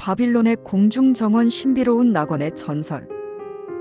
바빌론의 공중정원 신비로운 낙원의 전설.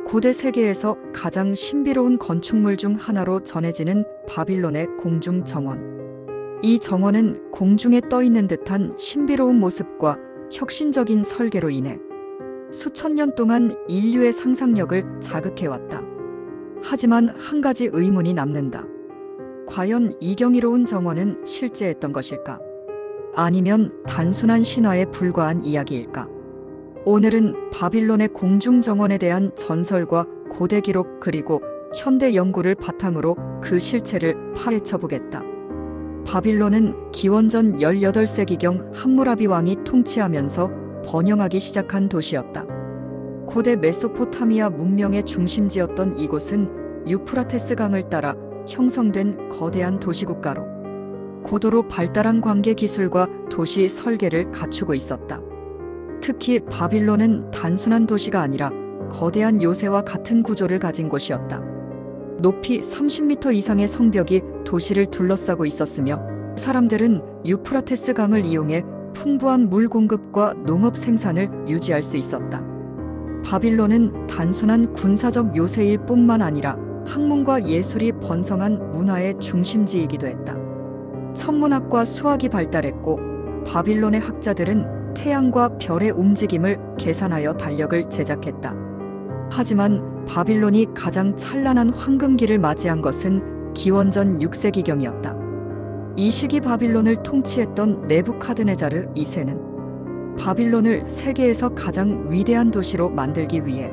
고대 세계에서 가장 신비로운 건축물 중 하나로 전해지는 바빌론의 공중정원. 이 정원은 공중에 떠있는 듯한 신비로운 모습과 혁신적인 설계로 인해 수천 년 동안 인류의 상상력을 자극해왔다. 하지만 한 가지 의문이 남는다. 과연 이 경이로운 정원은 실제였던 것일까? 아니면 단순한 신화에 불과한 이야기일까? 오늘은 바빌론의 공중정원에 대한 전설과 고대 기록 그리고 현대 연구를 바탕으로 그 실체를 파헤쳐보겠다. 바빌론은 기원전 18세기경 함무라비 왕이 통치하면서 번영하기 시작한 도시였다. 고대 메소포타미아 문명의 중심지였던 이곳은 유프라테스 강을 따라 형성된 거대한 도시국가로 고도로 발달한 관계 기술과 도시 설계를 갖추고 있었다. 특히 바빌론은 단순한 도시가 아니라 거대한 요새와 같은 구조를 가진 곳이었다. 높이 30m 이상의 성벽이 도시를 둘러싸고 있었으며 사람들은 유프라테스 강을 이용해 풍부한 물 공급과 농업 생산을 유지할 수 있었다. 바빌론은 단순한 군사적 요새일 뿐만 아니라 학문과 예술이 번성한 문화의 중심지이기도 했다. 천문학과 수학이 발달했고 바빌론의 학자들은 태양과 별의 움직임을 계산하여 달력을 제작했다. 하지만 바빌론이 가장 찬란한 황금기를 맞이한 것은 기원전 6세기경이었다. 이 시기 바빌론을 통치했던 네부카드네자르 2세는 바빌론을 세계에서 가장 위대한 도시로 만들기 위해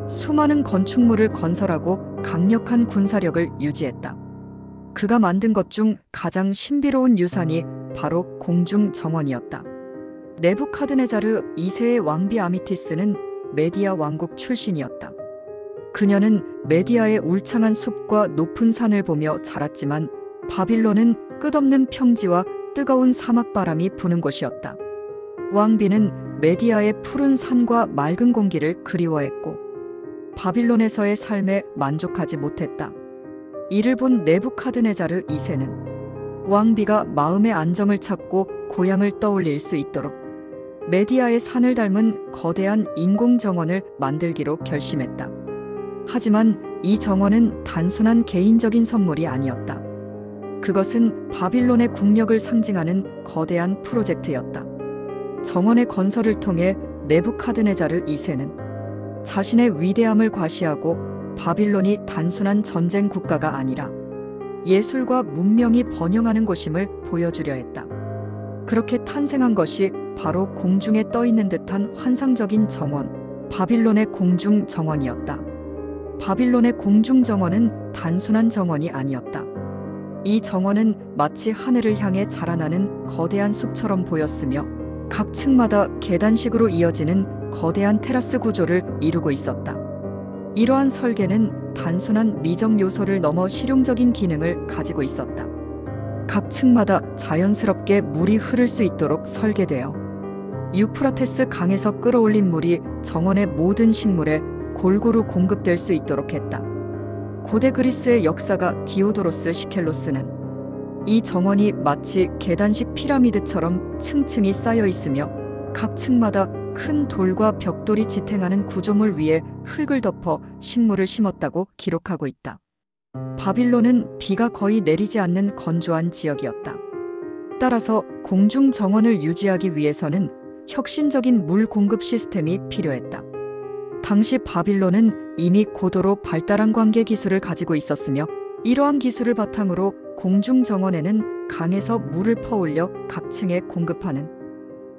수많은 건축물을 건설하고 강력한 군사력을 유지했다. 그가 만든 것 중 가장 신비로운 유산이 바로 공중정원이었다. 네부카드네자르 2세의 왕비 아미티스는 메디아 왕국 출신이었다. 그녀는 메디아의 울창한 숲과 높은 산을 보며 자랐지만 바빌론은 끝없는 평지와 뜨거운 사막바람이 부는 곳이었다. 왕비는 메디아의 푸른 산과 맑은 공기를 그리워했고 바빌론에서의 삶에 만족하지 못했다. 이를 본 네부카드네자르 2세는 왕비가 마음의 안정을 찾고 고향을 떠올릴 수 있도록 메디아의 산을 닮은 거대한 인공정원을 만들기로 결심했다. 하지만 이 정원은 단순한 개인적인 선물이 아니었다. 그것은 바빌론의 국력을 상징하는 거대한 프로젝트였다. 정원의 건설을 통해 네부카드네자르 2세는 자신의 위대함을 과시하고 바빌론이 단순한 전쟁 국가가 아니라 예술과 문명이 번영하는 곳임을 보여주려 했다. 그렇게 탄생한 것이 바로 공중에 떠있는 듯한 환상적인 정원, 바빌론의 공중정원이었다. 바빌론의 공중정원은 단순한 정원이 아니었다. 이 정원은 마치 하늘을 향해 자라나는 거대한 숲처럼 보였으며 각 층마다 계단식으로 이어지는 거대한 테라스 구조를 이루고 있었다. 이러한 설계는 단순한 미적 요소를 넘어 실용적인 기능을 가지고 있었다. 각 층마다 자연스럽게 물이 흐를 수 있도록 설계되어 유프라테스 강에서 끌어올린 물이 정원의 모든 식물에 골고루 공급될 수 있도록 했다. 고대 그리스의 역사가 디오도로스 시켈로스는 이 정원이 마치 계단식 피라미드처럼 층층이 쌓여 있으며 각 층마다 큰 돌과 벽돌이 지탱하는 구조물 위에 흙을 덮어 식물을 심었다고 기록하고 있다. 바빌론은 비가 거의 내리지 않는 건조한 지역이었다. 따라서 공중 정원을 유지하기 위해서는 혁신적인 물 공급 시스템이 필요했다. 당시 바빌론은 이미 고도로 발달한 관계 기술을 가지고 있었으며 이러한 기술을 바탕으로 공중 정원에는 강에서 물을 퍼올려 각 층에 공급하는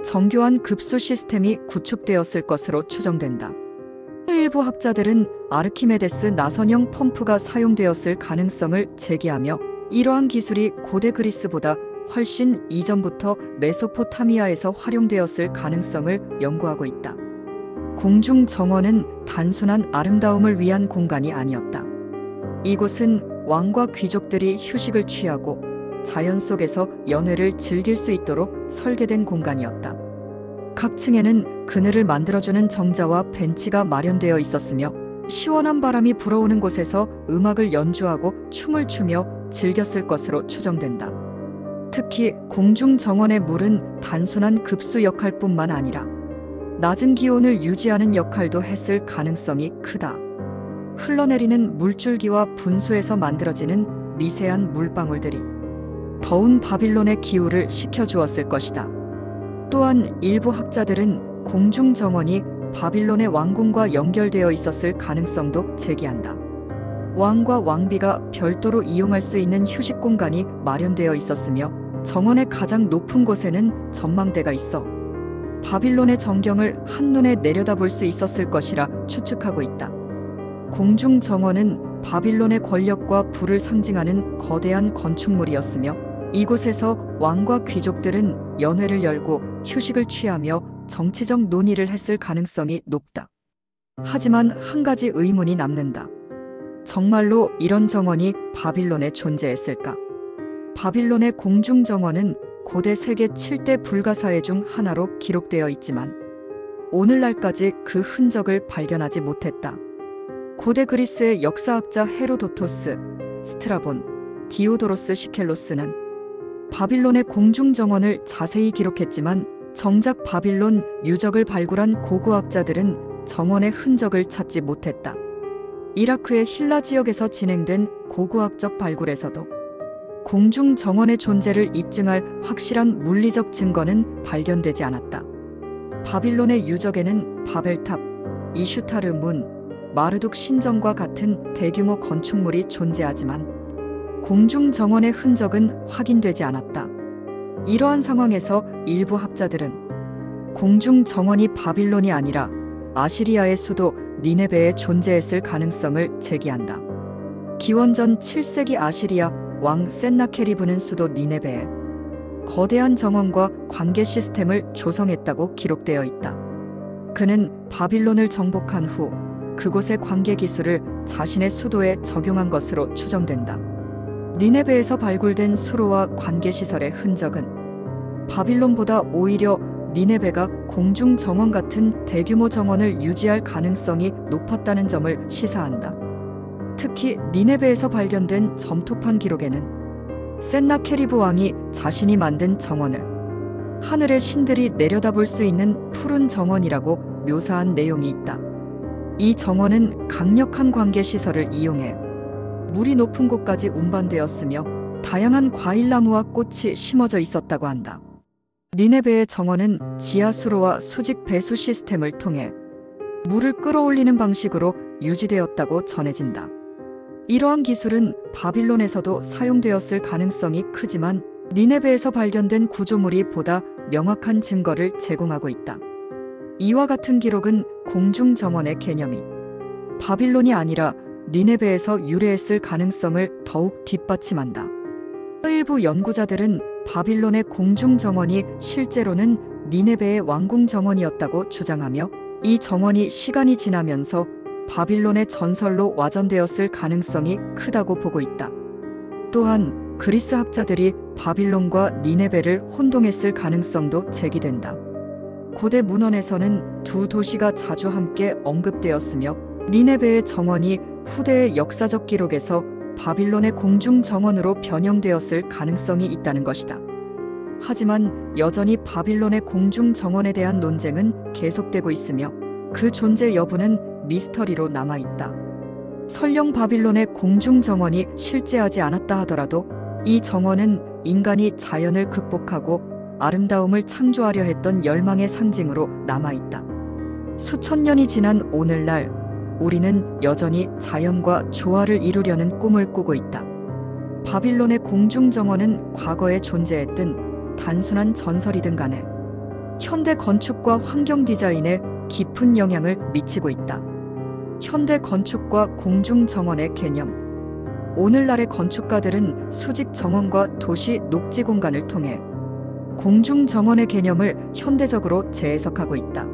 정교한 급수 시스템이 구축되었을 것으로 추정된다. 일부 학자들은 아르키메데스 나선형 펌프가 사용되었을 가능성을 제기하며 이러한 기술이 고대 그리스보다 훨씬 이전부터 메소포타미아에서 활용되었을 가능성을 연구하고 있다. 공중 정원은 단순한 아름다움을 위한 공간이 아니었다. 이곳은 왕과 귀족들이 휴식을 취하고 자연 속에서 연회를 즐길 수 있도록 설계된 공간이었다. 각 층에는 그늘을 만들어주는 정자와 벤치가 마련되어 있었으며 시원한 바람이 불어오는 곳에서 음악을 연주하고 춤을 추며 즐겼을 것으로 추정된다. 특히 공중 정원의 물은 단순한 급수 역할뿐만 아니라 낮은 기온을 유지하는 역할도 했을 가능성이 크다. 흘러내리는 물줄기와 분수에서 만들어지는 미세한 물방울들이 더운 바빌론의 기후를 식혀주었을 것이다. 또한 일부 학자들은 공중 정원이 바빌론의 왕궁과 연결되어 있었을 가능성도 제기한다. 왕과 왕비가 별도로 이용할 수 있는 휴식 공간이 마련되어 있었으며 정원의 가장 높은 곳에는 전망대가 있어 바빌론의 전경을 한눈에 내려다볼 수 있었을 것이라 추측하고 있다. 공중 정원은 바빌론의 권력과 부를 상징하는 거대한 건축물이었으며 이곳에서 왕과 귀족들은 연회를 열고 휴식을 취하며 정치적 논의를 했을 가능성이 높다. 하지만 한 가지 의문이 남는다. 정말로 이런 정원이 바빌론에 존재했을까? 바빌론의 공중 정원은 고대 세계 7대 불가사의 중 하나로 기록되어 있지만 오늘날까지 그 흔적을 발견하지 못했다. 고대 그리스의 역사학자 헤로도토스, 스트라본, 디오도로스 시켈로스는 바빌론의 공중 정원을 자세히 기록했지만 정작 바빌론 유적을 발굴한 고고학자들은 정원의 흔적을 찾지 못했다. 이라크의 힐라 지역에서 진행된 고고학적 발굴에서도 공중 정원의 존재를 입증할 확실한 물리적 증거는 발견되지 않았다. 바빌론의 유적에는 바벨탑, 이슈타르 문, 마르둑 신전과 같은 대규모 건축물이 존재하지만 공중 정원의 흔적은 확인되지 않았다. 이러한 상황에서 일부 학자들은 공중 정원이 바빌론이 아니라 아시리아의 수도 니네베에 존재했을 가능성을 제기한다. 기원전 7세기 아시리아 왕 센나케리브는 수도 니네베에 거대한 정원과 관계 시스템을 조성했다고 기록되어 있다. 그는 바빌론을 정복한 후 그곳의 관계 기술을 자신의 수도에 적용한 것으로 추정된다. 니네베에서 발굴된 수로와 관계 시설의 흔적은 바빌론보다 오히려 니네베가 공중 정원 같은 대규모 정원을 유지할 가능성이 높았다는 점을 시사한다. 특히 니네베에서 발견된 점토판 기록에는 센나케리브 왕이 자신이 만든 정원을 하늘의 신들이 내려다볼 수 있는 푸른 정원이라고 묘사한 내용이 있다. 이 정원은 강력한 관계 시설을 이용해 물이 높은 곳까지 운반되었으며 다양한 과일나무와 꽃이 심어져 있었다고 한다. 니네베의 정원은 지하수로와 수직 배수 시스템을 통해 물을 끌어올리는 방식으로 유지되었다고 전해진다. 이러한 기술은 바빌론에서도 사용되었을 가능성이 크지만 니네베에서 발견된 구조물이 보다 명확한 증거를 제공하고 있다. 이와 같은 기록은 공중 정원의 개념이 바빌론이 아니라 니네베에서 유래했을 가능성을 더욱 뒷받침한다. 일부 연구자들은 바빌론의 공중 정원이 실제로는 니네베의 왕궁 정원이었다고 주장하며 이 정원이 시간이 지나면서 바빌론의 전설로 와전되었을 가능성이 크다고 보고 있다. 또한 그리스 학자들이 바빌론과 니네베를 혼동했을 가능성도 제기된다. 고대 문헌에서는 두 도시가 자주 함께 언급되었으며 니네베의 정원이 후대의 역사적 기록에서 바빌론의 공중 정원으로 변형되었을 가능성이 있다는 것이다. 하지만 여전히 바빌론의 공중 정원에 대한 논쟁은 계속되고 있으며 그 존재 여부는 미스터리로 남아있다. 설령 바빌론의 공중 정원이 실제하지 않았다 하더라도 이 정원은 인간이 자연을 극복하고 아름다움을 창조하려 했던 열망의 상징으로 남아있다. 수천 년이 지난 오늘날 우리는 여전히 자연과 조화를 이루려는 꿈을 꾸고 있다. 바빌론의 공중 정원은 과거에 존재했던 단순한 전설이든 간에 현대 건축과 환경 디자인에 깊은 영향을 미치고 있다. 현대 건축과 공중 정원의 개념. 오늘날의 건축가들은 수직 정원과 도시 녹지 공간을 통해 공중 정원의 개념을 현대적으로 재해석하고 있다.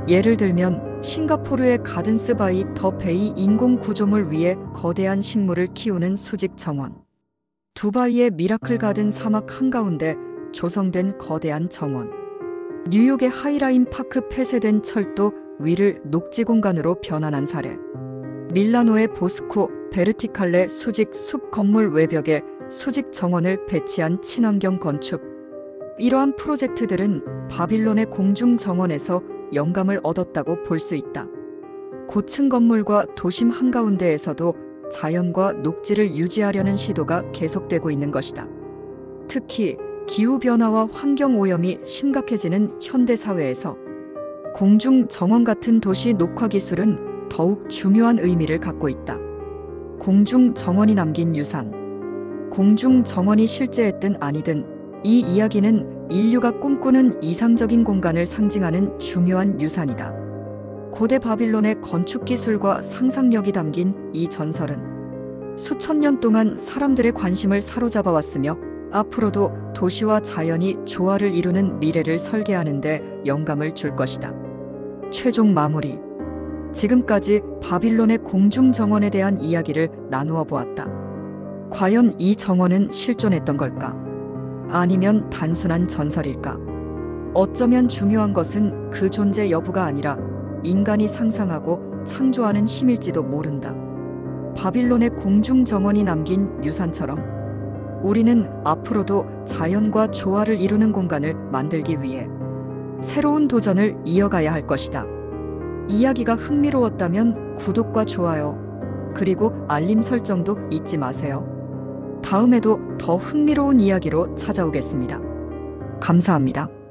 예를 들면 싱가포르의 가든스 바이 더 베이 인공 구조물 위에 거대한 식물을 키우는 수직 정원, 두바이의 미라클 가든 사막 한가운데 조성된 거대한 정원, 뉴욕의 하이라인 파크 폐쇄된 철도 위를 녹지 공간으로 변환한 사례, 밀라노의 보스코 베르티칼레 수직 숲 건물 외벽에 수직 정원을 배치한 친환경 건축. 이러한 프로젝트들은 바빌론의 공중 정원에서 영감을 얻었다고 볼 수 있다. 고층 건물과 도심 한가운데에서도 자연과 녹지를 유지하려는 시도가 계속되고 있는 것이다. 특히 기후변화와 환경오염이 심각해지는 현대사회에서 공중정원 같은 도시 녹화 기술은 더욱 중요한 의미를 갖고 있다. 공중정원이 남긴 유산. 공중정원이 실제했든 아니든 이 이야기는 인류가 꿈꾸는 이상적인 공간을 상징하는 중요한 유산이다. 고대 바빌론의 건축 기술과 상상력이 담긴 이 전설은 수천 년 동안 사람들의 관심을 사로잡아 왔으며 앞으로도 도시와 자연이 조화를 이루는 미래를 설계하는 데 영감을 줄 것이다. 최종 마무리. 지금까지 바빌론의 공중정원에 대한 이야기를 나누어 보았다. 과연 이 정원은 실존했던 걸까? 아니면 단순한 전설일까? 어쩌면 중요한 것은 그 존재 여부가 아니라 인간이 상상하고 창조하는 힘일지도 모른다. 바빌론의 공중정원이 남긴 유산처럼 우리는 앞으로도 자연과 조화를 이루는 공간을 만들기 위해 새로운 도전을 이어가야 할 것이다. 이야기가 흥미로웠다면 구독과 좋아요, 그리고 알림 설정도 잊지 마세요. 다음에도 더 흥미로운 이야기로 찾아오겠습니다. 감사합니다.